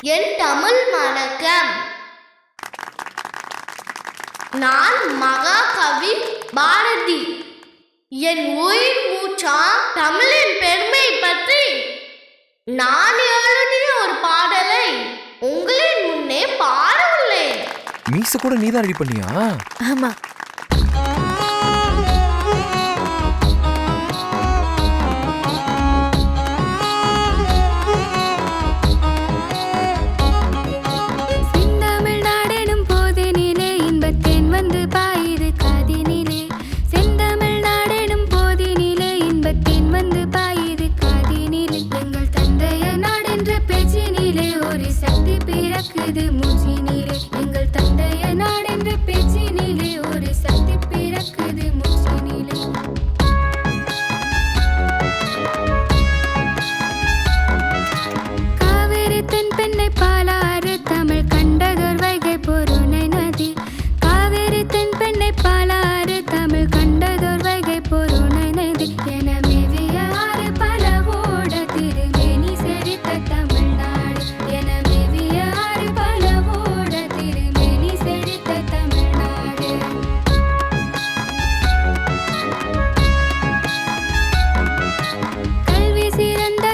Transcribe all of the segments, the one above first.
என் தமிழ் வணக்கம். நான் மகாகவி பாரதி. என் உயிர் மூச்சா தமிழின் பெருமை பற்றி நான் எழுதிய ஒரு பாடலை உங்களின் முன்னே பாட உள்ளேன். மீச கூட நீதான் ரெடி பண்ணியா? ஆமா.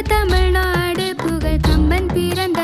தமிழ்நாடு புகழ் கம்பன் பிறந்த